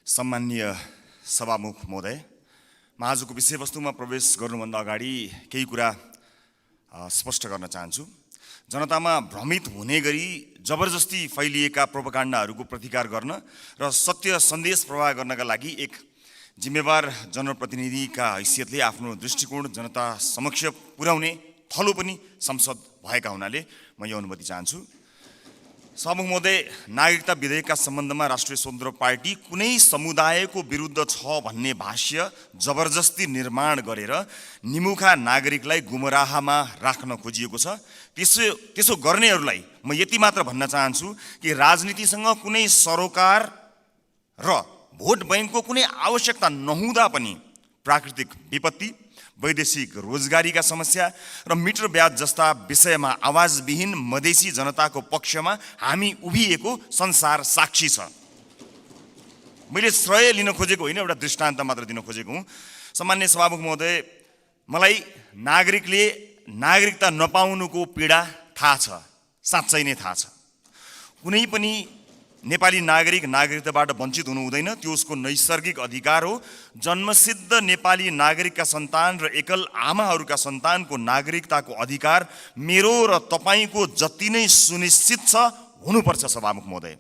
सम्माननीय सभामुख महोदय, म आजको विषयवस्तुमा प्रवेश गर्नुभन्दा अगाडि केही कुरा स्पष्ट गर्न चाहन्छु। जनतामा भ्रमित हुने गरी जबरजस्ती फैलिएका प्रोपागान्डाहरूको प्रतिकार गर्न र सत्य सन्देश प्रवाह गर्नका लागि एक जिम्मेवार जनप्रतिनिधिका हैसियतले आफ्नो दृष्टिकोण जनता समक्ष पुर्याउने थलो पनि संसद भएका हुनाले म यो अनुमति चाहन्छु। सभामुख महोदय, नागरिकता विधेयकका सम्बन्धमा राष्ट्रिय स्वतन्त्र पार्टी कुनै समुदायको विरुद्ध छ भन्ने भाष्य जबरजस्ती निर्माण गरेर निमुखा नागरिकलाई गुमराहमा राख्न खोजिएको छ। त्यसो गर्नेहरूलाई म यति मात्र भन्न चाहन्छु कि राजनीतिसँग कुनै सरोकार र भोट बैंकको कुनै आवश्यकता नहुँदा पनि प्राकृतिक विपत्ति, वैदेशिक रोजगारीका समस्या र मिटर ब्याज जस्ता विषयमा आवाजविहीन मधेसी जनताको पक्षमा हामी उभिएको संसार साक्षी छ। मैले श्रेय लिन खोजेको होइन, एउटा दृष्टान्त मात्र दिन खोजेको हुँ। सम्माननीय सभामुख महोदय, मलाई नागरिकले नागरिकता नपाउनुको पीडा थाहा छ, साँच्चै नै थाहा छ। कुनै पनि नेपाली नागरिक नागरिकताबाट वञ्चित हुनु हुँदैन, त्यो उसको नैसर्गिक अधिकार हो। जन्मसिद्ध नेपाली नागरिकका सन्तान र एकल आमाहरूका सन्तानको नागरिकताको अधिकार मेरो र तपाईँको जति नै सुनिश्चित छ हुनुपर्छ। सभामुख महोदय,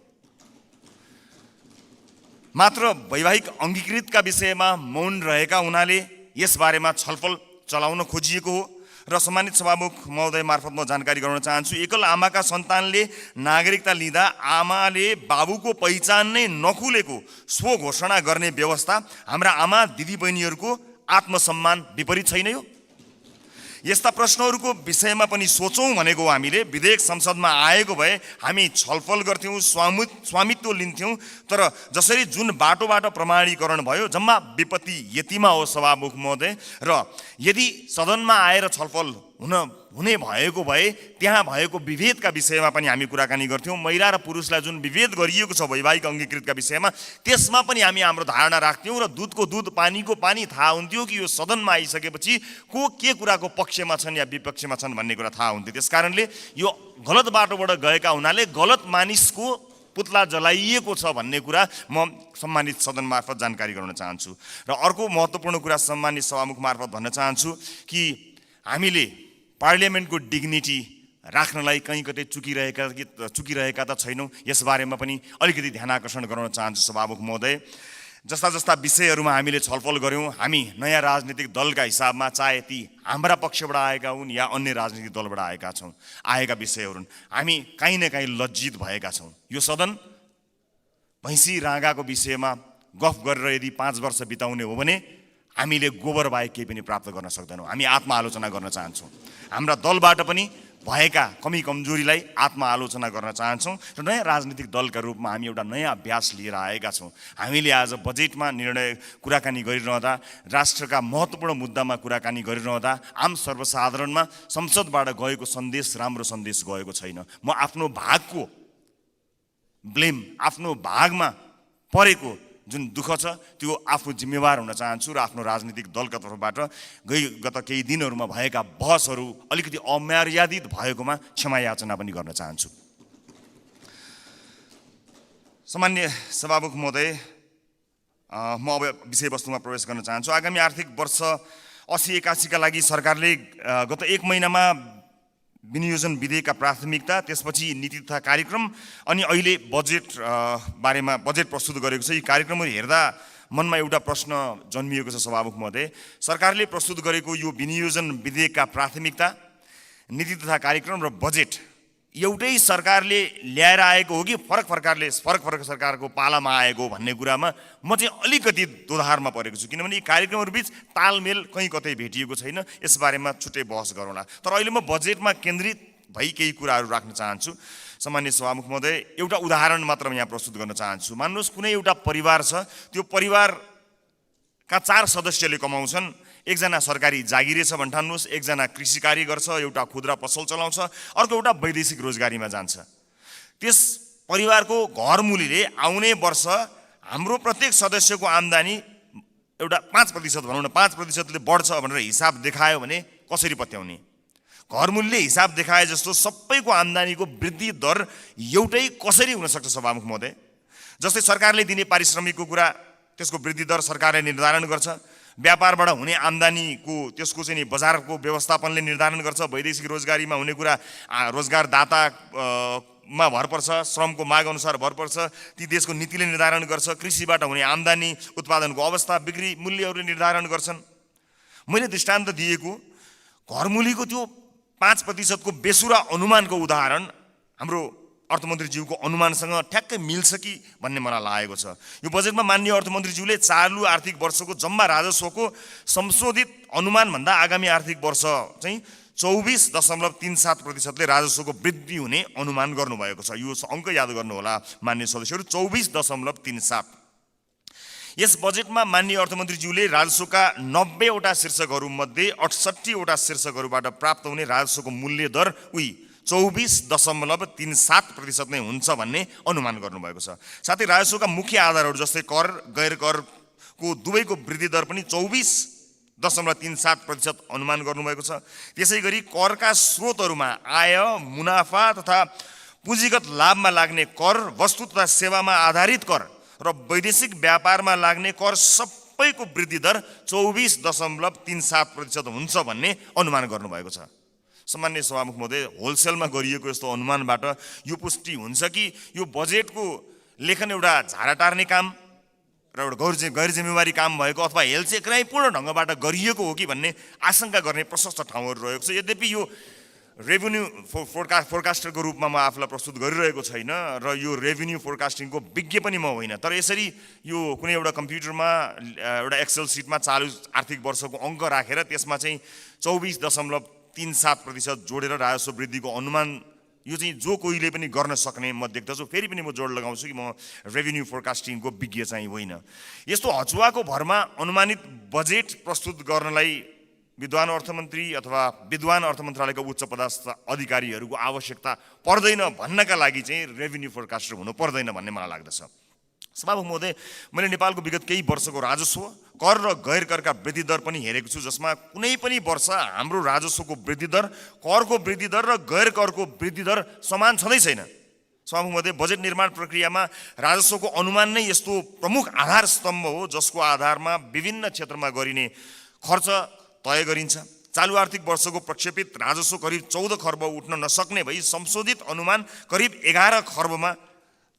मात्र वैवाहिक अङ्गीकृतका विषयमा मौन रहेका हुनाले यसबारेमा छलफल चलाउन खोजिएको हो। र सम्मानित सभामुख महोदय मार्फत म जानकारी गराउन चाहन्छु, एकल आमाका सन्तानले नागरिकता लिँदा आमाले बाबुको पहिचान नै नखुलेको स्व घोषणा गर्ने व्यवस्था हाम्रा आमा दिदीबहिनीहरूको आत्मसम्मान विपरीत छैन यो? यस्ता प्रश्नहरूको विषयमा पनि सोचौँ भनेको हामीले। विधेयक संसदमा आएको भए हामी छलफल गर्थ्यौँ, स्वामित्व लिन्थ्यौँ, तर जसरी जुन बाटोबाट प्रमाणीकरण भयो जम्मा विपत्ति यतिमा हो। सभामुख महोदय, र यदि सदनमा आएर छलफल हुने भएको भए त्यहाँ भएको विभेदका विषयमा पनि हामी कुराकानी गर्थ्यौँ। महिला र पुरुषलाई जुन विभेद गरिएको छ वैवाहिक अङ्गीकृतका विषयमा, त्यसमा पनि हामी हाम्रो धारणा राख्थ्यौँ र दुधको दुध पानीको पानी थाहा हुन्थ्यो कि यो सदनमा आइसकेपछि को के कुराको पक्षमा छन् या विपक्षमा छन् भन्ने कुरा थाहा हुन्थ्यो। त्यसकारणले यो गलत बाटोबाट गएका हुनाले गलत मानिसको पुतला जलाइएको छ भन्ने कुरा म सम्मानित सदन मार्फत जानकारी गराउन चाहन्छु। र अर्को महत्त्वपूर्ण कुरा सम्मानित सभामुख मार्फत भन्न चाहन्छु कि हामीले पार्लियामेन्टको डिग्निटी राख्नलाई कहीँ कतै चुकिरहेका त छैनौँ, यसबारेमा पनि अलिकति ध्यान आकर्षण गराउन चाहन्छु। सभामुख महोदय, जस्ता जस्ता विषयहरूमा हामीले छलफल गऱ्यौँ, हामी नयाँ राजनीतिक दलका हिसाबमा, चाहे ती हाम्रा पक्षबाट आएका हुन् या अन्य राजनीतिक दलबाट आएका विषयहरू हुन्, हामी काहीँ न काहीँ लज्जित भएका छौँ। यो सदन भैँसी राँगाको विषयमा गफ गरेर यदि 5 वर्ष बिताउने हो भने हामीले गोबर बाहेक केही पनि प्राप्त गर्न सक्दैनौँ। हामी आत्मआलोचना गर्न चाहन्छौँ। हाम्रा दलबाट पनि भएका कमी कमजोरीलाई आत्मआलोचना गर्न चाहन्छौँ र नयाँ राजनीतिक दलका रूपमा हामी एउटा नयाँ अभ्यास लिएर आएका छौँ। हामीले आज बजेटमा कुराकानी गरिरहँदा, राष्ट्रका महत्त्वपूर्ण मुद्दामा कुराकानी गरिरहँदा आम सर्वसाधारणमा संसदबाट गएको सन्देश राम्रो सन्देश गएको छैन। म आफ्नो भागको ब्लेम, आफ्नो भागमा परेको जुन दुःख छ त्यो आफ्नो जिम्मेवार हुन चाहन्छु र आफ्नो राजनीतिक दलका तर्फबाट गत केही दिनहरूमा भएका बहसहरू अलिकति अमर्यादित भएकोमा क्षमा याचना पनि गर्न चाहन्छु। सम्माननीय सभामुख महोदय, म अब विषयवस्तुमा प्रवेश गर्न चाहन्छु। आगामी आर्थिक वर्ष 80-81 का लागि सरकारले गत 1 महिनामा विनियोजन विधेयकका प्राथमिकता, त्यसपछि नीति तथा कार्यक्रम अनि अहिले बजेट बारेमा बजेट प्रस्तुत गरेको छ। यी कार्यक्रमहरू हेर्दा मनमा एउटा प्रश्न जन्मिएको छ। सभामुख महोदय, सरकारले प्रस्तुत गरेको यो विनियोजन विधेयकका प्राथमिकता, नीति तथा कार्यक्रम र बजेट एउटै सरकारले ल्याएर आएको हो कि फरक सरकारको पालामा आएको भन्ने कुरामा म चाहिँ अलिकति दोधारमा परेको छु, किनभने यी कार्यक्रमहरू बिच तालमेल कहीँ कतै भेटिएको छैन। यसबारेमा छुट्टै बहस गरौँला। तर अहिले म बजेटमा केन्द्रित भई केही कुराहरू राख्न चाहन्छु। सम्माननीय सभामुख महोदय, एउटा उदाहरण मात्र म यहाँ प्रस्तुत गर्न चाहन्छु। मान्नुहोस् कुनै एउटा परिवार छ, त्यो परिवारका 4 सदस्यले कमाउँछन्। एकजना सरकारी जागिरे छ भन्ठान्नुहोस्, एकजना कृषि कार्य गर्छ, एउटा खुद्रा पसल चलाउँछ, अर्को एउटा वैदेशिक रोजगारीमा जान्छ। त्यस परिवारको घरमुलीले आउने वर्ष हाम्रो प्रत्येक सदस्यको आम्दानी एउटा 5% भनौँ न, 5%ले बढ्छ भनेर हिसाब देखायो भने कसरी पत्याउने? घरमूल्य हिसाब देखाए जस्तो सबैको आम्दानीको वृद्धि दर एउटै कसरी हुन सक्छ सभामुख महोदय? जस्तै सरकारले दिने पारिश्रमिकको कुरा त्यसको वृद्धि दर सरकारले निर्धारण गर्छ। व्यापारबाट हुने आम्दानीको त्यसको चाहिँ नि बजारको व्यवस्थापनले निर्धारण गर्छ। वैदेशिक रोजगारीमा हुने कुरा रोजगारदाता मा भर पर्छ, श्रमको माग अनुसार भर पर्छ, ती देशको नीतिले निर्धारण गर्छ। कृषिबाट हुने आम्दानी, उत्पादनको अवस्था, बिक्री मूल्यहरूले निर्धारण गर्छन्। मैले दृष्टान्त दिएको घरमूलीको त्यो 5% को बेसुरा अनुमानको उदाहरण हाम्रो अर्थमन्त्रीज्यूको अनुमानसँग ठ्याक्कै मिल्छ कि भन्ने मलाई लागेको छ। यो बजेटमा माननीय अर्थमन्त्रीज्यूले चालु आर्थिक वर्षको जम्मा राजस्वको संशोधित अनुमानभन्दा आगामी आर्थिक वर्ष चाहिँ 24.37% राजस्वको वृद्धि हुने अनुमान गर्नुभएको छ। यो अङ्क याद गर्नुहोला माननीय सदस्यहरू, 24.37। यस बजेटमा माननीय अर्थमन्त्रीज्यूले राजस्वका 90 वटा शीर्षकहरूमध्ये 68 वटा शीर्षकहरूबाट प्राप्त हुने राजस्वको मूल्य दर 24.37% नै हुन्छ भन्ने अनुमान गर्नुभएको छ। साथै राजस्वका मुख्य आधारहरू जस्तै कर, गैर करको दुवैको वृद्धि दर पनि 24.37% अनुमान गर्नुभएको छ। त्यसै गरी करका स्रोतहरूमा आय, मुनाफा तथा पुँजीगत लाभमा लाग्ने कर, वस्तु तथा सेवामा आधारित कर र वैदेशिक व्यापारमा लाग्ने कर सबैको वृद्धि दर 24.37% हुन्छ भन्ने अनुमान गर्नुभएको छ। सामान्य सभामुख महोदय, होलसेलमा गरिएको यस्तो अनुमानबाट यो पुष्टि हुन्छ कि यो बजेटको लेखन एउटा झारा टार्ने काम र एउटा गैर जिम्मेवारी काम भएको अथवा हेलचेक्राइपूर्ण ढङ्गबाट गरिएको हो कि भन्ने आशंका गर्ने प्रशस्त ठाउँहरू रहेको छ। यद्यपि यो रेभेन्यू फोरकास्टरको रूपमा म आफूलाई प्रस्तुत गरिरहेको छैन र यो रेभेन्यू फोरकास्टिङको विज्ञ पनि म होइन, तर यसरी यो कुनै एउटा कम्प्युटरमा एउटा एक्सेल सिटमा चालु आर्थिक वर्षको अङ्क राखेर त्यसमा चाहिँ 24.37% जोडेर राजस्व वृद्धिको अनुमान, यो चाहिँ जो कोहीले पनि गर्न सक्ने म देख्दछु। फेरि पनि म जोड लगाउँछु कि म रेभेन्यू फोरकास्टिङको विज्ञ चाहिँ होइन। यस्तो हचुवाको भरमा अनुमानित बजेट प्रस्तुत गर्नलाई विद्वान अर्थमन्त्री अथवा विद्वान अर्थ मन्त्रालयका उच्च पदस्थ अधिकारीहरूको आवश्यकता पर्दैन भन्नका लागि चाहिँ रेभेन्यू फोरकास्टर हुनु पर्दैन भन्ने मलाई लाग्दछ। सभामुख महोदय, मैले नेपालको विगत केही वर्षको राजस्व, कर र गैर करका वृद्धि दर पनि हेरेको छु, जसमा कुनै पनि वर्ष हाम्रो राजस्वको वृद्धि दर, करको वृद्धि दर र गैर करको वृद्धि दर समान छँदै छैन। सभामुख महोदय, बजेट निर्माण प्रक्रियामा राजस्वको अनुमान नै यस्तो प्रमुख आधार स्तम्भ हो जसको आधारमा विभिन्न क्षेत्रमा गरिने खर्च तय गरिन्छ। चालु आर्थिक वर्षको प्रक्षेपित राजस्व करिब 14 खर्ब उठ्न नसक्ने भई संशोधित अनुमान करिब 11 खर्बमा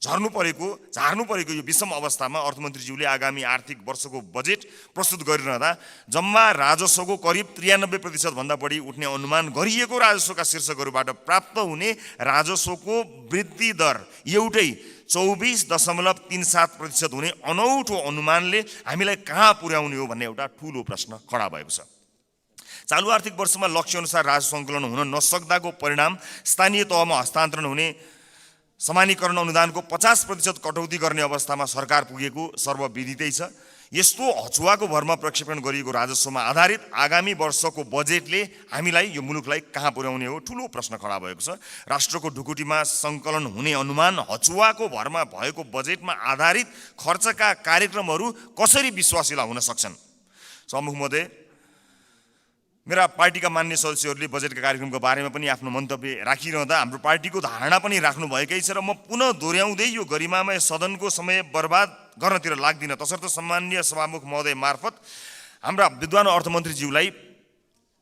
झार्नु परेको यो विषम अवस्थामा अर्थमन्त्रीज्यूले आगामी आर्थिक वर्षको बजेट प्रस्तुत गरिरहँदा जम्मा राजस्वको करिब 93% भन्दा बढी उठ्ने अनुमान गरिएको राजस्वका शीर्षकहरूबाट प्राप्त हुने राजस्वको वृद्धि दर एउटै 24.37% हुने अनौठो अनुमानले हामीलाई कहाँ पुर्याउने हो भन्ने एउटा ठूलो प्रश्न खडा भएको छ। चालु आर्थिक वर्षमा लक्ष्य अनुसार राजस्व सङ्कलन हुन नसक्दाको परिणाम स्थानीय तहमा हस्तान्तरण हुने समानीकरण अनुदानको 50% कटौती गर्ने अवस्थामा सरकार पुगेको सर्वविदितै छ। यस्तो हचुवाको भरमा प्रक्षेपण गरिएको राजस्वमा आधारित आगामी वर्षको बजेटले हामीलाई, यो मुलुकलाई कहाँ पुर्याउने हो ठूलो प्रश्न खडा भएको छ। राष्ट्रको ढुकुटीमा सङ्कलन हुने अनुमान हचुवाको भरमा भएको बजेटमा आधारित खर्चका कार्यक्रमहरू कसरी विश्वासिला हुन सक्छन्? सभामुख महोदय, मेरा पार्टीका मान्य सदस्यहरूले बजेटका कार्यक्रमको बारेमा पनि आफ्नो मन्तव्य राखिरहँदा हाम्रो पार्टीको धारणा पनि राख्नुभएकै छ र म पुनः दोहोऱ्याउँदै यो गरिमामय सदनको समय बर्बाद गर्नतिर लाग्दिनँ। तसर्थ सम्माननीय सभामुख महोदय मार्फत हाम्रा विद्वान अर्थमन्त्रीज्यूलाई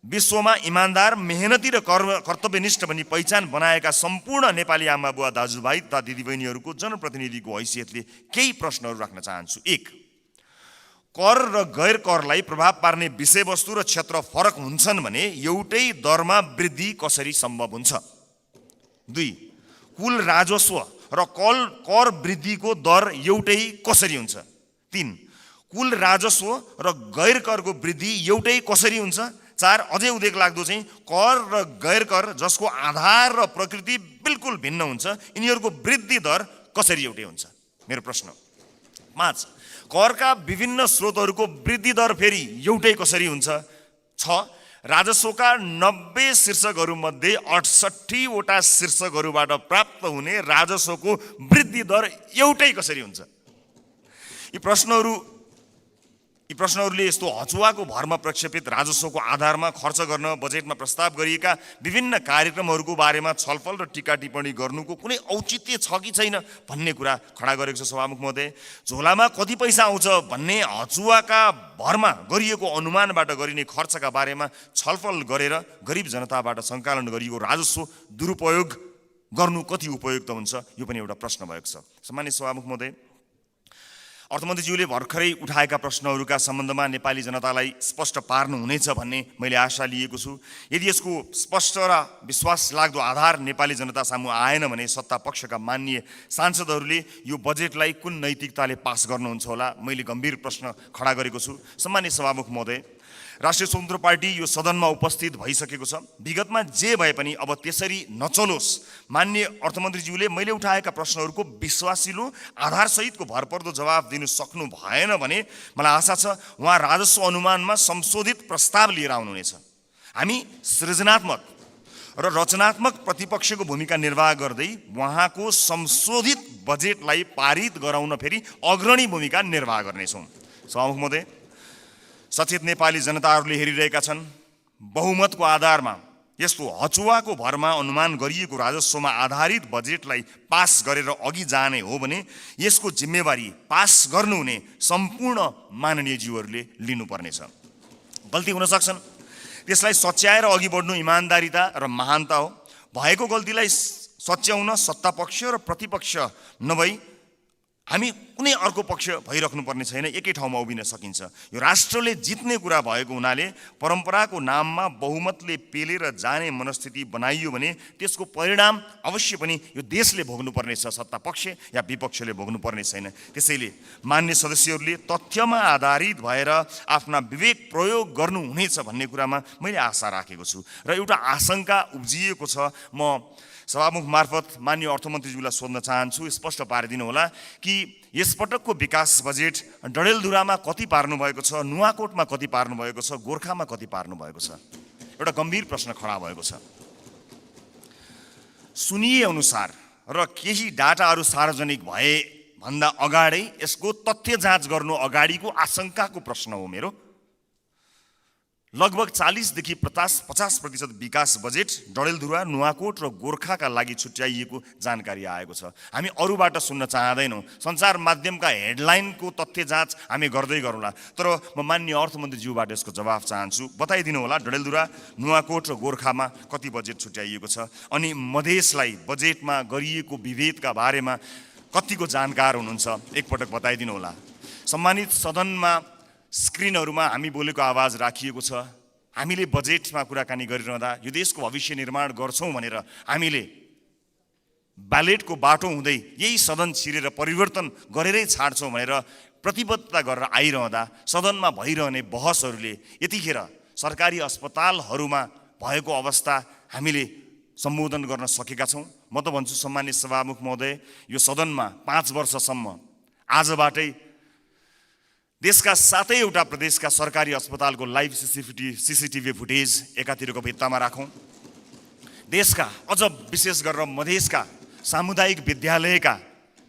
विश्वमा इमान्दार, मेहनती र कर्तव्यनिष्ठ भनी पहिचान बनाएका सम्पूर्ण नेपाली आमा बुवा दाजुभाइ तथा दिदीबहिनीहरूको जनप्रतिनिधिको हैसियतले केही प्रश्नहरू राख्न चाहन्छु। 1, कर र गैर करलाई प्रभाव पार्ने विषयवस्तु र क्षेत्र फरक हुन्छन् भने एउटै दरमा वृद्धि कसरी सम्भव हुन्छ? 2, कुल राजस्व र कर वृद्धिको दर एउटै कसरी हुन्छ? 3, कुल राजस्व र गैर करको वृद्धि एउटै कसरी हुन्छ? 4, अझै उदेक लाग्दो चाहिँ कर र गैर कर जसको आधार र प्रकृति बिल्कुल भिन्न हुन्छ, यिनीहरूको वृद्धि दर कसरी एउटै हुन्छ? मेरो प्रश्न। 5, करका विभिन्न स्रोतहरूको वृद्धि दर फेरि एउटै कसरी हुन्छ? 6, राजस्वका 90 शीर्षकहरूमध्ये 68 वटा शीर्षकहरूबाट प्राप्त हुने राजस्वको वृद्धि दर एउटै कसरी हुन्छ? यी प्रश्नहरू यी प्रश्नहरूले यस्तो हचुवाको भरमा प्रक्षेपित राजस्वको आधारमा खर्च गर्न बजेटमा प्रस्ताव गरिएका विभिन्न कार्यक्रमहरूको बारेमा छलफल र टीका टिप्पणी गर्नुको कुनै औचित्य छ कि छैन भन्ने कुरा खडा गरेको छ सभामुख महोदय। झोलामा कति पैसा आउँछ भन्ने हचुवाका भरमा गरिएको अनुमानबाट गरिने खर्चका बारेमा छलफल गरेर गरिब जनताबाट सङ्कलन गरिएको राजस्व दुरुपयोग गर्नु कति उपयुक्त हुन्छ, यो पनि एउटा प्रश्न भएको छ। सम्मानित सभामुख महोदय, अर्थमन्त्रीज्यूले भर्खरै उठाएका प्रश्नहरूका सम्बन्धमा नेपाली जनतालाई स्पष्ट पार्नुहुनेछ भन्ने मैले आशा लिएको छु। यदि यसको स्पष्ट र विश्वास लाग्दो आधार नेपाली जनता सामु आएन भने सत्ता पक्षका माननीय सांसदहरूले यो बजेटलाई कुन नैतिकताले पास गर्नुहुन्छ होला, मैले गम्भीर प्रश्न खडा गरेको छु। सम्मानित सभामुख महोदय, राष्ट्रिय स्वतन्त्र पार्टी यो सदनमा उपस्थित भइसकेको छ। विगतमा जे भए पनि अब त्यसरी नचलोस्। माननीय अर्थमन्त्रीज्यूले मैले उठाएका प्रश्नहरूको विश्वासिलो आधारसहितको भरपर्दो जवाब दिनु सक्नु भएन भने मलाई आशा छ उहाँ राजस्व अनुमानमा संशोधित प्रस्ताव लिएर आउनुहुनेछ। हामी सृजनात्मक र रचनात्मक प्रतिपक्षको भूमिका निर्वाह गर्दै उहाँको संशोधित बजेटलाई पारित गराउन फेरि अग्रणी भूमिका निर्वाह गर्नेछौँ। सभामुख महोदय, सचेत नेपाली जनताहरूले हेरिरहेका छन्। बहुमतको आधारमा यस्तो हचुवाको भरमा अनुमान गरिएको राजस्वमा आधारित बजेटलाई पास गरेर अघि जाने हो भने यसको जिम्मेवारी पास गर्नुहुने सम्पूर्ण माननीयज्यूहरूले लिनुपर्नेछ। गल्ती हुन सक्छन्, त्यसलाई सच्याएर अघि बढ्नु इमान्दारिता र महानता हो। भएको गल्तीलाई सच्याउन सत्तापक्ष र प्रतिपक्ष नभई हामी कुनै अर्को पक्ष भइराख्नु पर्ने छैन, एकै ठाउँमा उभिन सकिन्छ। यो राष्ट्रले जित्ने कुरा भएको हुनाले परम्पराको नाममा बहुमतले पेलेर जाने मनस्थिति बनाइयो भने त्यसको परिणाम अवश्य पनि यो देशले भोग्नुपर्ने छ, सत्ता पक्ष या विपक्षले भोग्नुपर्ने छैन। त्यसैले मान्य सदस्यहरूले तथ्यमा आधारित भएर आफ्ना विवेक प्रयोग गर्नुहुनेछ भन्ने कुरामा मैले आशा राखेको छु र एउटा आशंका उब्जिएको छ। म सभामुख मार्फत माननीय अर्थमन्त्रीज्यूलाई सोध्न चाहन्छु, स्पष्ट पारिदिनु होला कि यसपटकको विकास बजेट डडेलधुरामा कति पार्नु भएको छ, नुवाकोटमा कति पार्नु भएको छ, गोर्खामा कति पार्नु भएको छ? एउटा गम्भीर प्रश्न खडा भएको छ। सुनिए अनुसार र केही डाटाहरू सार्वजनिक भए भन्दा अगाडै यसको तथ्य जाँच गर्नु अगाडिको आशंकाको प्रश्न हो मेरो। लगभग 40देखि 50% विकास बजेट डडेलधुरा, नुवाकोट र गोर्खाका लागि छुट्याइएको जानकारी आएको छ। हामी अरूबाट सुन्न चाहँदैनौँ। सञ्चार माध्यमका हेडलाइनको तथ्य जाँच हामी गर्दै गरौँला, तर म माननीय अर्थमन्त्रीज्यूबाट यसको जवाफ चाहन्छु। बताइदिनु होला डडेलधुरा, नुवाकोट र गोर्खामा कति बजेट छुट्याइएको छ, अनि मधेसलाई बजेटमा गरिएको विभेदका बारेमा कतिको जानकार हुनुहुन्छ, एकपटक बताइदिनु होला। सम्मानित सदनमा स्क्रिनहरूमा हामी बोलेको आवाज राखिएको छ। हामीले बजेटमा कुराकानी गरिरहँदा यो देशको भविष्य निर्माण गर्छौँ भनेर हामीले ब्यालेटको बाटो हुँदै यही सदन छिरेर परिवर्तन गरेरै छाड्छौँ भनेर प्रतिबद्धता गरेर आइरहँदा सदनमा भइरहने बहसहरूले यतिखेर सरकारी अस्पतालहरूमा भएको अवस्था हामीले सम्बोधन गर्न सकेका छौँ। म त भन्छु सम्मानित सभामुख महोदय, यो सदनमा 5 वर्षसम्म आजबाटै देशका 7वटा प्रदेशका सरकारी अस्पतालको लाइभ सीसीटीभी फुटेज एकातिरको भित्तामा राखौँ। देशका अझ विशेष गरेर मधेसका सामुदायिक विद्यालयका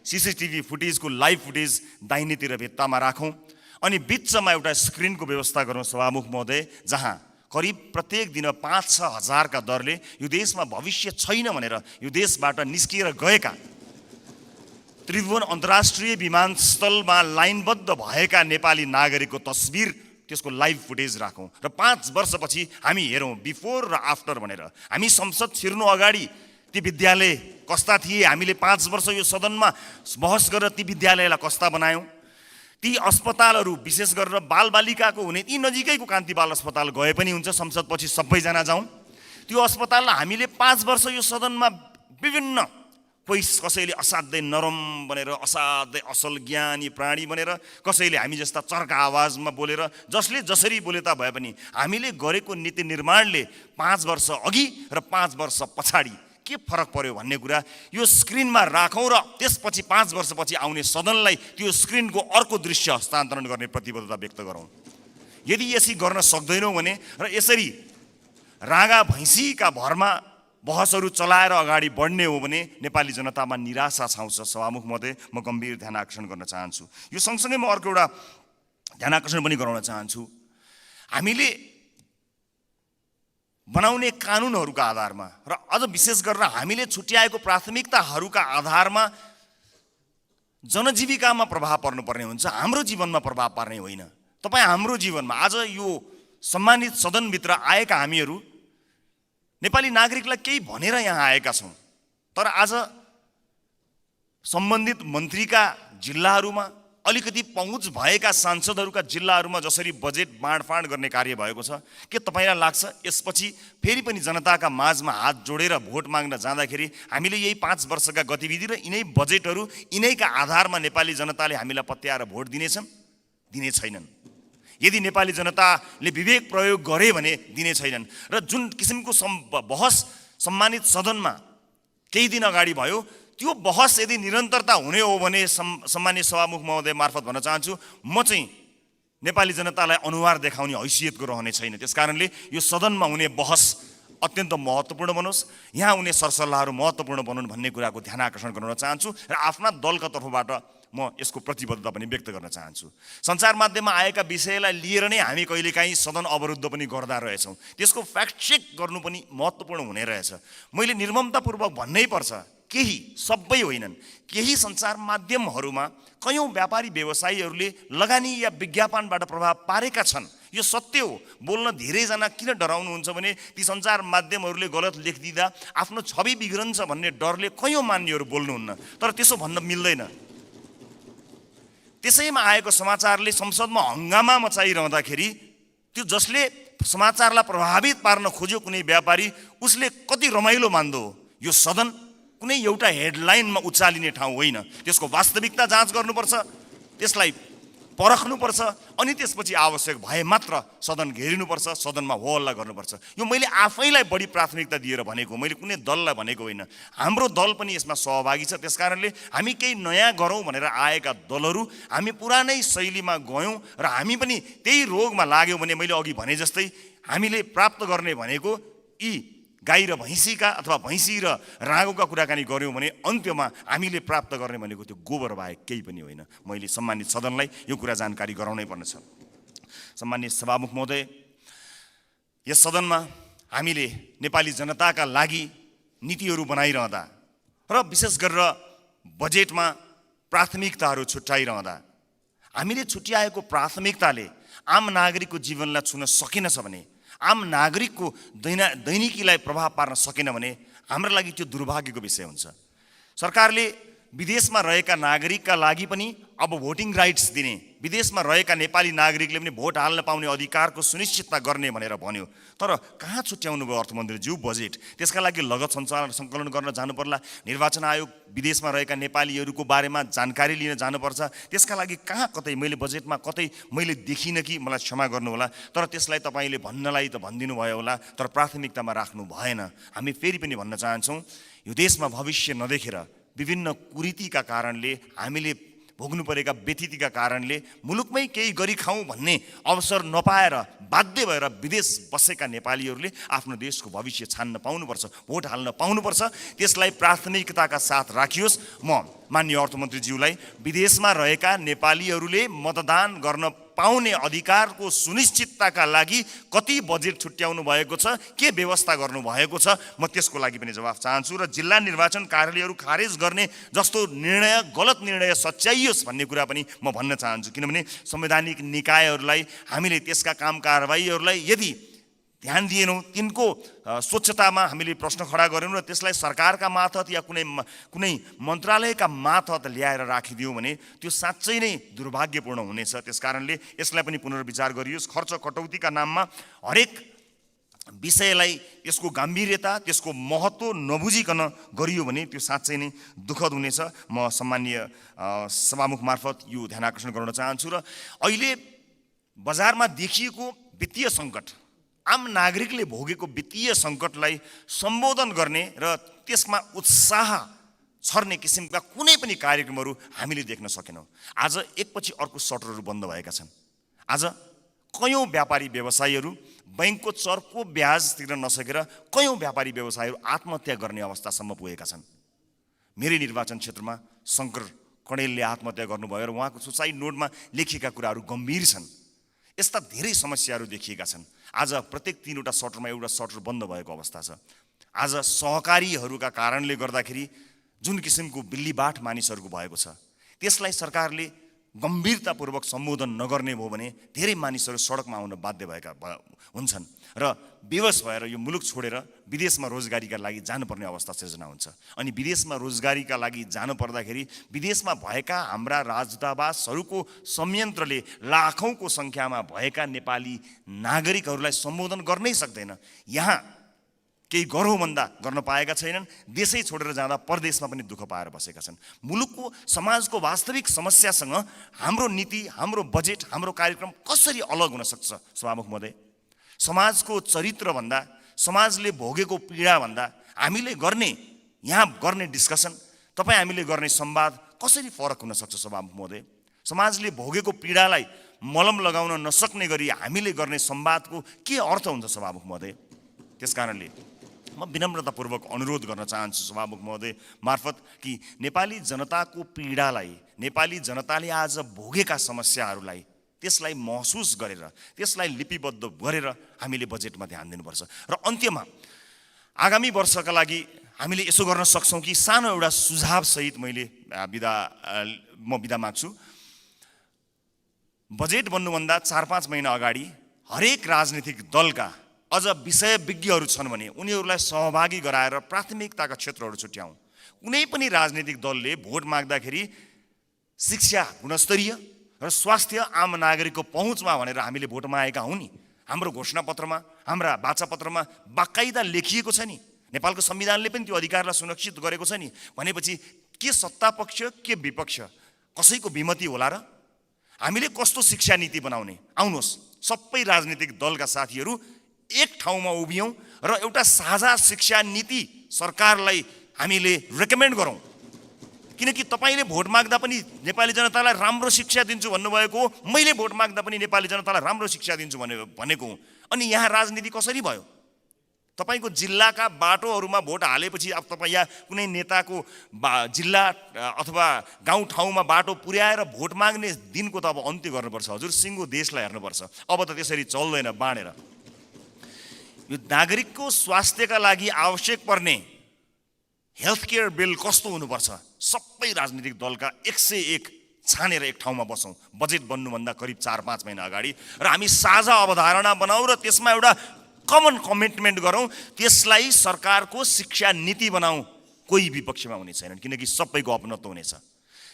सीसीटीभी फुटेजको लाइभ फुटेज दाहिनेतिर भित्तामा राखौँ। अनि बिचमा एउटा स्क्रिनको व्यवस्था गरौँ सभामुख महोदय, जहाँ करिब प्रत्येक दिन 5-6 हजारका दरले यो देशमा भविष्य छैन भनेर यो देशबाट निस्किएर गएका त्रिभुवन अन्तर्राष्ट्रिय विमानस्थलमा लाइनबद्ध भएका नेपाली नागरिकको तस्बिर, त्यसको लाइभ फुटेज राखौँ र 5 वर्षपछि हामी हेरौँ बिफोर र आफ्टर भनेर। हामी संसद छिर्नु अगाडि ती विद्यालय कस्ता थिए, हामीले 5 वर्ष यो सदनमा बहस गरेर ती विद्यालयलाई कस्ता बनायौँ। ती अस्पतालहरू विशेष गरेर बालबालिकाको हुने ती नजिकैको कान्ति बाल अस्पताल गए पनि हुन्छ, संसदपछि सबैजना जाउँ। त्यो अस्पताललाई हामीले 5 वर्ष यो सदनमा विभिन्न कसैले असाध्यै नरम बनेर असाध्यै असल ज्ञानी प्राणी बनेर, कसैले हामी जस्ता चर्का आवाजमा बोलेर, जसले जसरी बोले ता भए पनि हामीले गरेको नीति निर्माणले 5 वर्ष अघि र 5 वर्ष पछाडि के फरक पर्यो भन्ने कुरा यो स्क्रिनमा राखौँ र त्यसपछि 5 वर्षपछि आउने सदनलाई त्यो स्क्रिनको अर्को दृश्य हस्तान्तरण गर्ने प्रतिबद्धता व्यक्त गरौँ। यदि यसरी गर्न सक्दैनौँ भने र यसरी रागा भैँसीका भरमा बहसहरू चलाएर अगाडि बढ्ने हो भने नेपाली जनतामा निराशा छाउँछ। सभामुख महोदय, म गम्भीर ध्यान आकर्षण गर्न चाहन्छु। यो सँगसँगै म अर्को एउटा ध्यानाकर्षण पनि गराउन चाहन्छु। हामीले बनाउने कानुनहरूका आधारमा र अझ विशेष गरेर हामीले छुट्याएको प्राथमिकताहरूका आधारमा जनजीविकामा प्रभाव पर्नुपर्ने हुन्छ, हाम्रो जीवनमा प्रभाव पार्ने होइन। तपाईँ हाम्रो जीवनमा आज यो सम्मानित सदनभित्र आएका हामीहरू नेपाली नागरिकलाई केही भनेर यहाँ आएका छौँ, तर आज सम्बन्धित मन्त्रीका जिल्लाहरूमा अलिकति पहुँच भएका सांसदहरूका जिल्लाहरूमा जसरी बजेट बाँडफाँड गर्ने कार्य भएको छ, के तपाईँलाई लाग्छ यसपछि फेरि पनि जनताका माझमा हात जोडेर भोट माग्न जाँदाखेरि हामीले यही 5 वर्षका गतिविधि र यिनै बजेटहरू यिनैका आधारमा नेपाली जनताले हामीलाई पत्याएर भोट दिनेछन्? दिने छैनन्। यदि नेपाली जनताले विवेक प्रयोग गरे भने दिने छैनन्। र जुन किसिमको बहस सम्मानित सदनमा केही दिन अगाडि भयो, त्यो बहस यदि निरन्तरता हुने हो भने सम्मानित सभामुख महोदय मार्फत भन्न चाहन्छु, म चाहिँ नेपाली जनतालाई अनुहार देखाउने हैसियतको रहने छैन। त्यसकारणले यो सदनमा हुने बहस अत्यन्त महत्त्वपूर्ण बनोस्, यहाँ हुने सरसल्लाहहरू महत्त्वपूर्ण बनुन् भन्ने कुराको ध्यान आकर्षण गराउन चाहन्छु र आफ्ना दलका तर्फबाट म यसको प्रतिबद्धता पनि व्यक्त गर्न चाहन्छु। सञ्चार माध्यममा आएका विषयलाई लिएर नै हामी कहिलेकाहीँ सदन अवरुद्ध पनि गर्दा रहेछौँ, त्यसको फ्याक्ट चेक गर्नु पनि महत्त्वपूर्ण हुने रहेछ। मैले निर्ममतापूर्वक भन्नै पर्छ, केही, सबै होइनन्, केही सञ्चार माध्यमहरूमा कयौँ व्यापारी व्यवसायीहरूले लगानी या विज्ञापनबाट प्रभाव पारेका छन्। यो सत्य हो। बोल्न धेरैजना किन डराउनुहुन्छ भने ती सञ्चार माध्यमहरूले गलत लेखिदिँदा आफ्नो छवि बिग्रन्छ भन्ने डरले कयौँ मान्यहरू बोल्नुहुन्न, तर त्यसो भन्न मिल्दैन। त्यसैमा आएको समाचारले संसदमा हङ्गामा मचाइरहँदाखेरि त्यो जसले समाचारलाई प्रभावित पार्न खोज्यो कुनै व्यापारी, उसले कति रमाइलो मान्दो हो। यो सदन कुनै एउटा हेडलाइनमा उचालिने ठाउँ होइन, त्यसको वास्तविकता जाँच गर्नुपर्छ, त्यसलाई परख्नुपर्छ, अनि त्यसपछि आवश्यक भए मात्र सदन घेरिनुपर्छ, सदनमा हो हल्ला गर्नुपर्छ। यो मैले आफैलाई बढी प्राथमिकता दिएर भनेको, मैले कुनै दललाई भनेको होइन। हाम्रो दल पनि यसमा सहभागी छ। त्यसकारणले हामी केही नयाँ गरौँ भनेर आएका दलहरू हामी पुरानै शैलीमा गयौँ र हामी पनि त्यही रोगमा लाग्यौँ भने मैले अघि भने जस्तै हामीले प्राप्त गर्ने भनेको यी गाई र भैँसीका अथवा भैँसी र राँगोका कुराकानी गऱ्यौँ भने अन्त्यमा हामीले प्राप्त गर्ने भनेको त्यो गोबर बाहेक केही पनि होइन। मैले सम्मानित सदनलाई यो कुरा जानकारी गराउनै पर्नेछ। सम्मानित सभामुख महोदय, यस सदनमा हामीले नेपाली जनताका लागि नीतिहरू बनाइरहँदा र विशेष गरेर बजेटमा प्राथमिकताहरू छुट्याइरहँदा हामीले छुट्याएको प्राथमिकताले आम नागरिकको जीवनलाई छुन सकेनछ भने, आम नागरिकको दैनिकीलाई प्रभाव पार्न सकेन भने हाम्रो लागि त्यो दुर्भाग्यको विषय हुन्छ। सरकारले विदेशमा रहेका नागरिकका लागि पनि अब भोटिङ राइट्स दिने, विदेशमा रहेका नेपाली नागरिकले पनि भोट हाल्न पाउने अधिकारको सुनिश्चितता गर्ने भनेर भन्यो, तर कहाँ छुट्याउनु भयो अर्थमन्त्रीज्यू बजेट? त्यसका लागि लगत सङ्कलन गर्न जानु पर्ला, निर्वाचन आयोग विदेशमा रहेका नेपालीहरूको बारेमा जानकारी लिन जानुपर्छ, त्यसका लागि कहाँ कतै मैले बजेटमा कतै मैले देखिनँ कि, मलाई क्षमा गर्नुहोला, तर त्यसलाई तपाईँले भन्नलाई त भनिदिनु भयो होला, तर प्राथमिकतामा राख्नु भएन। हामी फेरि पनि भन्न चाहन्छौँ, यो देशमा भविष्य नदेखेर विभिन्न कुरीतिका कारणले, हामीले भोग्नु परेका व्यथितिका कारणले मुलुकमै केही गरी खाउँ भन्ने अवसर नपाएर बाध्य भएर विदेश बसेका नेपालीहरूले आफ्नो देशको भविष्य छान्न पाउनुपर्छ, भोट हाल्न पाउनुपर्छ। त्यसलाई प्राथमिकताका साथ राखियोस्। म माननीय अर्थमन्त्रीज्यूलाई विदेशमा रहेका नेपालीहरूले मतदान गर्न पाउने अधिकारको सुनिश्चितताका लागि कति बजेट छुट्याउनु भएको छ, के व्यवस्था गर्नुभएको छ, म त्यसको लागि पनि जवाफ चाहन्छु। र जिल्ला निर्वाचन कार्यालयहरू खारेज गर्ने जस्तो निर्णय, गलत निर्णय सच्याइयोस् भन्ने कुरा पनि म भन्न चाहन्छु। किनभने संवैधानिक निकायहरूलाई हामीले त्यसका काम कारबाहीहरूलाई यदि ध्यान दिएनौँ, तिनको स्वच्छतामा हामीले प्रश्न खडा गऱ्यौँ र त्यसलाई सरकारका मार्फत या कुनै मन्त्रालयका मार्फत ल्याएर राखिदियौँ भने त्यो साँच्चै नै दुर्भाग्यपूर्ण हुनेछ। त्यसकारणले यसलाई पनि पुनर्विचार गरियोस्। खर्च कटौतीका नाममा हरेक विषयलाई यसको गम्भीरता, त्यसको महत्त्व नबुझिकन गरियो भने त्यो साँच्चै नै दुःखद हुनेछ। म सम्मानीय सभामुख मार्फत यो ध्यान आकर्षण गराउन चाहन्छु। र अहिले बजारमा देखिएको वित्तीय सङ्कट, आम नागरिकले भोगेको वित्तीय सङ्कटलाई सम्बोधन गर्ने र त्यसमा उत्साह छर्ने किसिमका कुनै पनि कार्यक्रमहरू हामीले देख्न सकेनौँ। आज एकपछि अर्को सटरहरू बन्द भएका छन्। आज कयौँ व्यापारी व्यवसायीहरू बैंकको चर्को ब्याज तिर्न नसकेर कयौँ व्यापारी व्यवसायीहरू आत्महत्या गर्ने अवस्थासम्म पुगेका छन्। मेरै निर्वाचन क्षेत्रमा शङ्कर कणेलले आत्महत्या गर्नुभयो र उहाँको सुसाइड नोटमा लेखिएका कुराहरू गम्भीर छन्। यस्ता धेरै समस्याहरू देखिएका छन्। आज प्रत्येक 3वटा सटरमा एउटा सटर बन्द भएको अवस्था छ। आज सहकारीहरूका कारणले गर्दाखेरि जुन किसिमको बिल्लीबाट मानिसहरूको भएको छ, त्यसलाई सरकारले गम्भीरतापूर्वक सम्बोधन नगर्ने भयो भने धेरै मानिसहरू सडकमा आउन बाध्य भएका हुन्छन् र बेवस भएर यो मुलुक छोडेर विदेशमा रोजगारीका लागि जानुपर्ने अवस्था सिर्जना हुन्छ। अनि विदेशमा रोजगारीका लागि जानु पर्दाखेरि विदेशमा भएका हाम्रा राजदूतावासहरूको संयन्त्रले लाखौँको सङ्ख्यामा भएका नेपाली नागरिकहरूलाई सम्बोधन गर्नै सक्दैन। यहाँ केही गरौँ भन्दा गर्न पाएका छैनन्। देशै छोडेर जाँदा परदेशमा पनि दुःख पाएर बसेका छन्। मुलुकको समाजको वास्तविक समस्यासँग हाम्रो नीति, हाम्रो बजेट, हाम्रो कार्यक्रम कसरी अलग हुन सक्छ सभामुख महोदय? समाजको चरित्रभन्दा, समाजले भोगेको पीडाभन्दा हामीले यहाँ गर्ने डिस्कसन, तपाईँ हामीले गर्ने संवाद कसरी फरक हुन सक्छ सभामुख महोदय? समाजले भोगेको पीडालाई मलम लगाउन नसक्ने गरी हामीले गर्ने संवादको के अर्थ हुन्छ सभामुख महोदय? त्यसकारणले म विनम्रतापूर्वक अनुरोध गर्न चाहन्छु सभामुख महोदय मार्फत कि नेपाली जनताको पीडालाई, नेपाली जनताले आज भोगेका समस्याहरूलाई त्यसलाई महसुस गरेर, त्यसलाई लिपिबद्ध गरेर हामीले बजेटमा ध्यान दिनुपर्छ। र अन्त्यमा आगामी वर्षका लागि हामीले यसो गर्न सक्छौँ कि सानो एउटा सुझावसहित मैले म बिदा माग्छु। बजेट बन्नुभन्दा 4-5 महिना अगाडि हरेक राजनीतिक दलका अझ विषयविज्ञहरू छन् भने उनीहरूलाई सहभागी गराएर प्राथमिकताका क्षेत्रहरू छुट्याउँ। कुनै पनि राजनीतिक दलले भोट माग्दाखेरि शिक्षा गुणस्तरीय र स्वास्थ्य आम नागरिकको पहुँचमा भनेर हामीले भोट मागेका हौँ नि। हाम्रो घोषणापत्रमा, हाम्रा वाचापत्रमा बाकाइदा लेखिएको छ नि। नेपालको संविधानले पनि त्यो अधिकारलाई सुरक्षित गरेको छ नि। भनेपछि के सत्तापक्ष के विपक्ष कसैको विमति होला र? हामीले कस्तो शिक्षा नीति बनाउने? आउनुहोस् सबै राजनीतिक दलका साथीहरू एक ठाउँमा उभियौँ र एउटा साझा शिक्षा नीति सरकारलाई हामीले रेकमेन्ड गरौँ। किनकि तपाईँले भोट माग्दा पनि नेपाली जनतालाई राम्रो शिक्षा दिन्छु भन्नुभएको हो, मैले भोट माग्दा पनि नेपाली जनतालाई राम्रो शिक्षा दिन्छु भनेको हुँ। अनि यहाँ राजनीति कसरी भयो? तपाईँको जिल्लाका बाटोहरूमा भोट हालेपछि अब तपाईँ यहाँ कुनै नेताको जिल्ला अथवा गाउँठाउँमा बाटो पुर्याएर भोट माग्ने दिनको त अब अन्त्य गर्नुपर्छ हजुर। सिङ्गो देशलाई हेर्नुपर्छ। अब त त्यसरी चल्दैन बाँडेर। यो नागरिकको स्वास्थ्यका लागि आवश्यक पर्ने हेल्थ केयर बिल कस्तो हुनुपर्छ? सबै राजनीतिक दलका 101 छानेर एक ठाउँमा बसौँ बजेट बन्नुभन्दा करिब 4-5 महिना अगाडि र हामी साझा अवधारणा बनाऊ र त्यसमा एउटा कमन कमिटमेन्ट गरौँ। त्यसलाई सरकारको शिक्षा नीति बनाऊ। कोही विपक्षमा हुने छैनन् किनकि सबैको अपनत्व हुनेछ।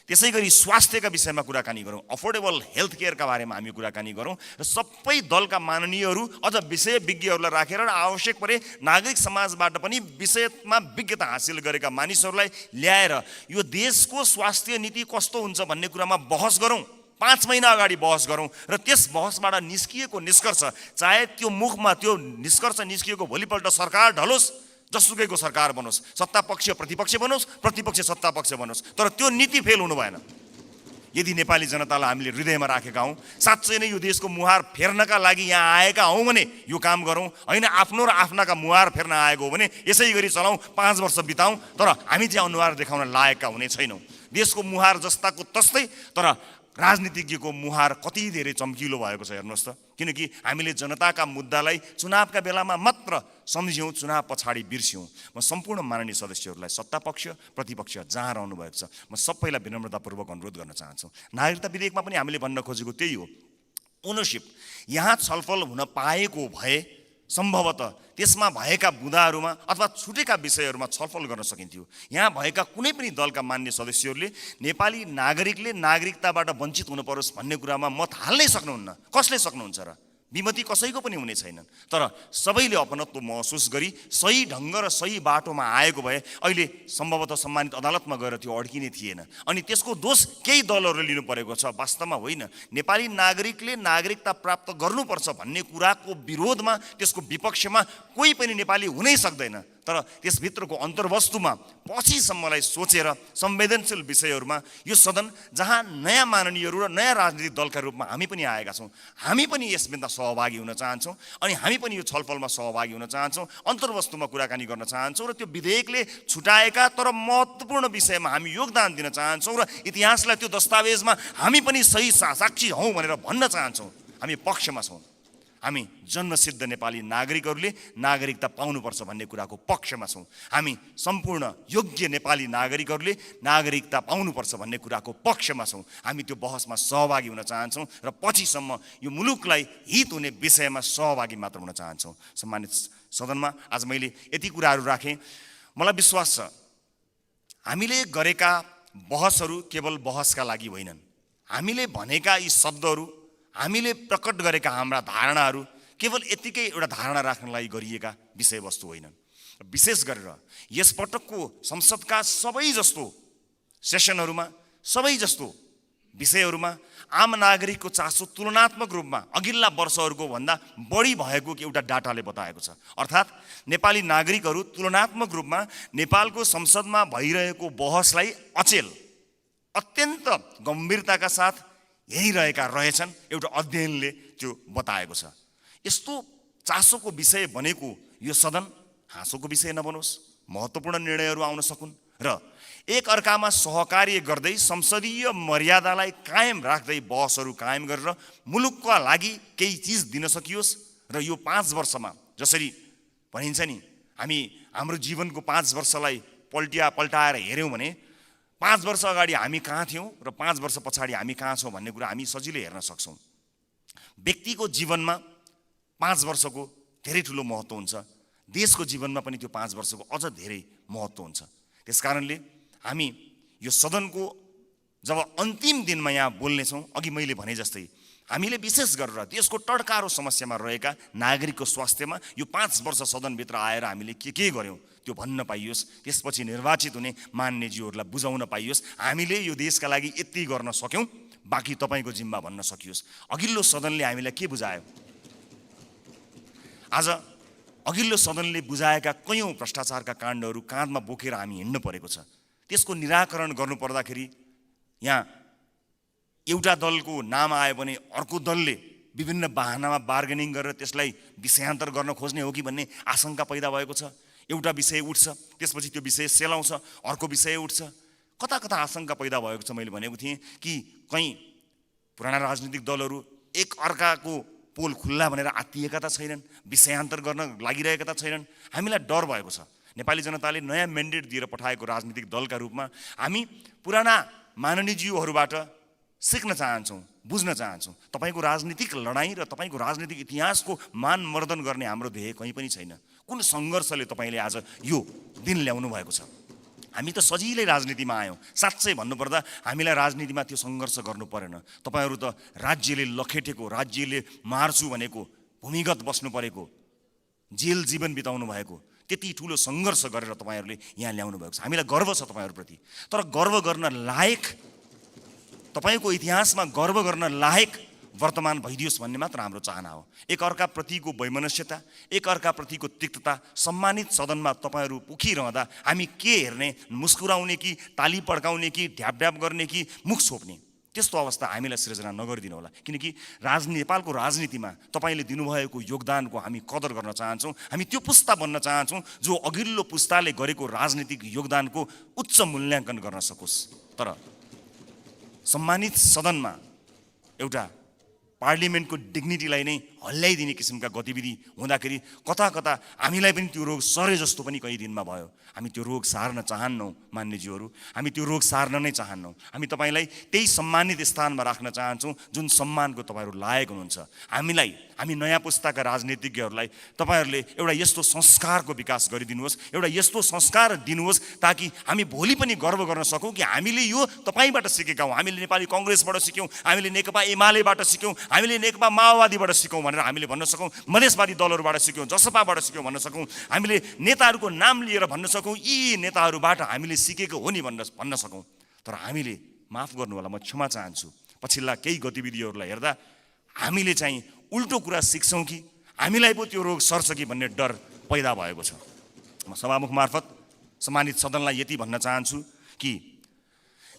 त्यसै गरी स्वास्थ्यका विषयमा कुराकानी गरौँ, अफोर्डेबल हेल्थ केयरका बारेमा हामी कुराकानी गरौँ र सबै दलका माननीयहरू अझ विषयविज्ञहरूलाई राखेर र आवश्यक परे नागरिक समाजबाट पनि विषयमा विज्ञता हासिल गरेका मानिसहरूलाई ल्याएर यो देशको स्वास्थ्य नीति कस्तो हुन्छ भन्ने कुरामा बहस गरौँ। 5 महिना अगाडि बहस गरौँ र त्यस बहसबाट निस्किएको निष्कर्ष, चाहे त्यो मुखमा त्यो निष्कर्ष निस्किएको भोलिपल्ट सरकार ढलोस्, जसुकैको सरकार बनोस्, सत्तापक्ष प्रतिपक्ष बनोस्, प्रतिपक्ष सत्तापक्ष बनोस्, तर त्यो नीति फेल हुनु भएन। यदि नेपाली जनतालाई हामीले हृदयमा राखेका हौँ, साँच्चै नै यो देशको मुहार फेर्नका लागि यहाँ आएका हौँ भने यो काम गरौँ। होइन आफ्नो र आफ्नाका मुहार फेर्न आएको हो भने यसै गरी चलाउँ, 5 वर्ष बिताउँ, तर हामी चाहिँ अनुहार देखाउन लायकका हुने छैनौँ। देशको मुहार जस्ताको तस्तै, तर राजनीतिज्ञको मुहार कति धेरै चम्किलो भएको छ हेर्नुहोस् त। किनकि हामीले जनताका मुद्दालाई चुनावका बेलामा मात्र सम्झ्यौँ, चुनाव पछाडि बिर्स्यौँ। म सम्पूर्ण माननीय सदस्यहरूलाई सत्तापक्ष प्रतिपक्ष जहाँ रहनु भएको छ म सबैलाई विनम्रतापूर्वक अनुरोध गर्न चाहन्छु। नागरिकता विधेयकमा पनि हामीले भन्न खोजेको त्यही हो, ओनरसिप। यहाँ छलफल हुन पाएको भए सम्भवतः त्यसमा भएका बुँदाहरूमा अथवा छुटेका विषयहरूमा छलफल गर्न सकिन्थ्यो। यहाँ भएका कुनै पनि दलका मान्य सदस्यहरूले नेपाली नागरिकले नागरिकताबाट वञ्चित हुनु परोस् भन्ने कुरामा मत हाल्नै सक्नुहुन्न। कसले सक्नुहुन्छ र? विमति कसैको पनि हुने छैनन्। तर सबैले अपनत्व महसुस गरी सही ढङ्ग र सही बाटोमा आएको भए अहिले सम्भवतः सम्मानित अदालतमा गएर त्यो अड्किने थिएन। अनि त्यसको दोष केही दलहरूले लिनु परेको छ, वास्तवमा होइन। नेपाली नागरिकले नागरिकता प्राप्त गर्नुपर्छ भन्ने कुराको विरोधमा, त्यसको विपक्षमा कोही पनि नेपाली हुनै सक्दैन। तर त्यसभित्रको अन्तर्वस्तुमा पछिसम्मलाई सोचेर संवेदनशील विषयहरूमा यो सदन जहाँ नयाँ माननीयहरू र नयाँ राजनीतिक दलका रूपमा हामी पनि आएका छौँ, हामी पनि यसमा सहभागी हुन चाहन्छौँ अनि हामी पनि यो छलफलमा सहभागी हुन चाहन्छौँ, अन्तर्वस्तुमा कुराकानी गर्न चाहन्छौँ र त्यो विधेयकले छुटाएका तर महत्त्वपूर्ण विषयमा हामी योगदान दिन चाहन्छौँ र इतिहासलाई त्यो दस्तावेजमा हामी पनि सही साक्षी हौँ भनेर भन्न चाहन्छौँ। हामी पक्षमा छौँ। हामी जन्मसिद्ध नेपाली नागरिकहरूले नागरिकता पाउनुपर्छ भन्ने कुराको पक्षमा छौँ। हामी सम्पूर्ण योग्य नेपाली नागरिकहरूले नागरिकता पाउनुपर्छ भन्ने कुराको पक्षमा छौँ। हामी त्यो बहसमा सहभागी हुन चाहन्छौँ र पछिसम्म यो मुलुकलाई हित हुने विषयमा सहभागी मात्र हुन चाहन्छौँ। सम्मानित सदनमा आज मैले यति कुराहरू राखेँ। मलाई विश्वास छ हामीले गरेका बहसहरू केवल बहसका लागि होइनन्। हामीले भनेका यी शब्दहरू, हामीले प्रकट गरेका हाम्रा धारणाहरू केवल यतिकै एउटा धारणा राख्नलाई गरिएका विषयवस्तु होइनन्। विशेष गरेर यसपटकको संसदका सबै जस्तो सेसनहरूमा, सबै जस्तो विषयहरूमा आम नागरिकको चासो तुलनात्मक रूपमा अघिल्ला वर्षहरूको भन्दा बढी भएको एउटा डाटाले बताएको छ। अर्थात् नेपाली नागरिकहरू तुलनात्मक रूपमा नेपालको संसदमा भइरहेको बहसलाई अचेल, अत्यन्त गम्भीरताका साथ हेरिरहेका रहेछन्। एउटा अध्ययनले त्यो बताएको छ। यस्तो चासोको विषय बनेको यो सदन हाँसोको विषय नबनोस्, महत्त्वपूर्ण निर्णयहरू आउन सकुन् र एक अर्कामा सहकार्य गर्दै संसदीय मर्यादालाई कायम राख्दै बहसहरू कायम गरेर मुलुकका लागि केही चिज दिन सकियोस्। र यो 5 वर्षमा जसरी भनिन्छ नि, हामी हाम्रो जीवनको 5 वर्षलाई पल्टाएर हेऱ्यौँ भने 5 वर्ष अगाडि हामी कहाँ थियौँ र 5 वर्ष पछाडि हामी कहाँ छौँ भन्ने कुरा हामी सजिलै हेर्न सक्छौँ। व्यक्तिको जीवनमा 5 वर्षको धेरै ठुलो महत्त्व हुन्छ। देशको जीवनमा पनि त्यो 5 वर्षको अझ धेरै महत्त्व हुन्छ। त्यसकारणले हामी यो सदनको जब अन्तिम दिनमा यहाँ बोल्नेछौँ, अघि मैले भने जस्तै हामीले विशेष गरेर देशको टड्कारो समस्यामा रहेका नागरिकको स्वास्थ्यमा यो 5 वर्ष सदनभित्र आएर हामीले के गर्यौँ त्यो भन्न पाइयोस्। त्यसपछि निर्वाचित हुने मान्यज्यूहरूलाई बुझाउन पाइयोस् हामीले यो देशका लागि यति गर्न सक्यौँ, बाँकी तपाईँको जिम्मा भन्न सकियोस्। अघिल्लो सदनले हामीलाई के बुझायो? आज अघिल्लो सदनले बुझाएका कयौँ भ्रष्टाचारका काण्डहरू काँधमा बोकेर हामी हिँड्नु परेको छ। त्यसको निराकरण गर्नु पर्दाखेरि यहाँ एउटा दलको नाम आयो भने अर्को दलले विभिन्न बाहनामा बार्गेनिङ गरेर त्यसलाई विषयान्तर गर्न खोज्ने हो कि भन्ने आशंका पैदा भएको छ। एउटा विषय उठ्छ, त्यसपछि त्यो विषय सेलाउँछ, अर्को विषय उठ्छ। कता कता आशंका पैदा भएको छ। मैले भनेको थिएँ कि कहीँ पुराना राजनीतिक दलहरू एक अर्काको पोल खुल्ला भनेर आत्तिएका त छैनन्, विषयान्तर गर्न लागिरहेका त छैनन्। हामीलाई डर भएको छ। नेपाली जनताले नयाँ म्यान्डेट दिएर पठाएको राजनीतिक दलका रूपमा हामी पुराना माननीयज्यूहरूबाट सिक्न चाहन्छौँ, बुझ्न चाहन्छौँ। तपाईँको राजनीतिक लडाइँ र तपाईँको राजनीतिक इतिहासको मानमर्दन गर्ने हाम्रो ध्येय कहीँ पनि छैन। कुन सङ्घर्षले तपाईँले आज यो दिन ल्याउनु भएको छ? हामी त सजिलै राजनीतिमा आयौँ। साँच्चै भन्नुपर्दा हामीलाई राजनीतिमा त्यो सङ्घर्ष गर्नु परेन। तपाईँहरू त राज्यले लखेटेको, राज्यले मार्छु भनेको, भूमिगत बस्नु परेको, जेल जीवन बिताउनु भएको त्यति ठुलो सङ्घर्ष गरेर तपाईँहरूले यहाँ ल्याउनु भएको छ। हामीलाई गर्व छ तपाईँहरूप्रति। तर गर्व गर्न लायक, तपाईँको इतिहासमा गर्व गर्न लायक वर्तमान भइदियोस् भन्ने मात्र हाम्रो चाहना हो। एक अर्काप्रतिको वैमनस्यता, एक अर्काप्रतिको तिक्तता सम्मानित सदनमा तपाईँहरू उखिरहँदा हामी के हेर्ने? मुस्कुराउने कि ताली पड्काउने कि ढ्याप गर्ने कि मुख छोप्ने? त्यस्तो अवस्था हामीलाई सृजना नगरिदिनु होला। किनकि नेपालको राजनीतिमा तपाईँले दिनुभएको योगदानको हामी कदर गर्न चाहन्छौँ। हामी त्यो पुस्ता बन्न चाहन्छौँ जो अघिल्लो पुस्ताले गरेको राजनीतिक योगदानको उच्च मूल्याङ्कन गर्न सकोस्। तर सम्मानित सदनमा एउटा पार्लिमेन्टको डिग्निटीलाई नै हल्लाइदिने किसिमका गतिविधि हुँदाखेरि कता कता हामीलाई पनि त्यो रोग सरे जस्तो पनि कहीँ दिनमा भयो। हामी त्यो रोग सार्न चाहन्नौँ मान्यज्यूहरू, हामी त्यो रोग सार्न नै चाहन्नौँ। हामी तपाईँलाई त्यही सम्मानित स्थानमा राख्न चाहन्छौँ जुन सम्मानको तपाईँहरू लायक हुनुहुन्छ। हामी नयाँ पुस्ताका राजनीतिज्ञहरूलाई तपाईँहरूले एउटा यस्तो संस्कारको विकास गरिदिनुहोस्, एउटा यस्तो संस्कार दिनुहोस् ताकि हामी भोलि पनि गर्व गर्न सकौँ कि हामीले यो तपाईँबाट सिकेका हौँ। हामीले नेपाली कङ्ग्रेसबाट सिक्यौँ, हामीले नेकपा एमालेबाट सिक्यौँ, हामीले नेकपा माओवादीबाट सिक्यौँ भनेर हामीले भन्न सकौँ, मधेसवादी दलहरूबाट सिक्यौँ, जसपाबाट सिक्यौँ भन्न सकौँ, हामीले नेताहरूको नाम लिएर भन्न सकौँ यी नेताहरूबाट हामीले सिकेको हो नि भन्न सकौँ। तर हामीले, माफ गर्नु होला, म क्षमा चाहन्छु, पछिल्ला केही गतिविधिहरूलाई हेर्दा हामीले चाहिँ उल्टो कुरा सिक्छौँ कि हामीलाई पो त्यो रोग सर्छ कि भन्ने डर पैदा भएको छ। म सभामुख मार्फत सम्मानित सदनलाई यति भन्न चाहन्छु कि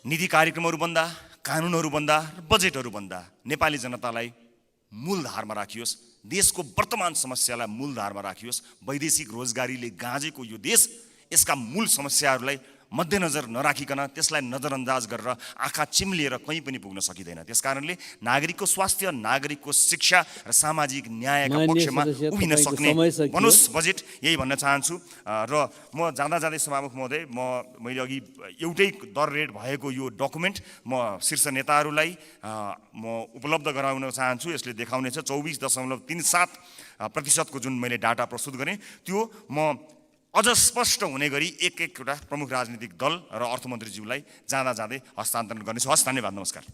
नीति कार्यक्रमहरूभन्दा, कानुनहरूभन्दा र बजेटहरूभन्दा नेपाली जनतालाई मूलधारमा राखियोस्, देशको वर्तमान समस्यालाई मूलधारमा राखियोस्। वैदेशिक रोजगारीले गाँजेको यो देश यसका मूल समस्याहरूलाई मध्यनजर नराखिकन त्यसलाई नजरअन्दाज गरेर आँखा चिम्लिएर कहीँ पनि पुग्न सकिँदैन। त्यसकारणले नागरिकको स्वास्थ्य, नागरिकको शिक्षा र सामाजिक न्यायका पक्षमा उभिन सक्ने बनोस् बजेट, यही भन्न चाहन्छु। र म जाँदा जाँदै सभामुख महोदय, मैले अघि एउटै दर रेट भएको यो डकुमेन्ट म शीर्ष नेताहरूलाई म उपलब्ध गराउन चाहन्छु। यसले देखाउनेछ 24.37% जुन मैले डाटा प्रस्तुत गरेँ त्यो म अझ स्पष्ट हुने गरी एक-एकवटा प्रमुख राजनीतिक दल र अर्थमन्त्रीज्यूलाई जाँदा जाँदै हस्तान्तरण गर्नेछु। हस्, धन्यवाद, नमस्कार।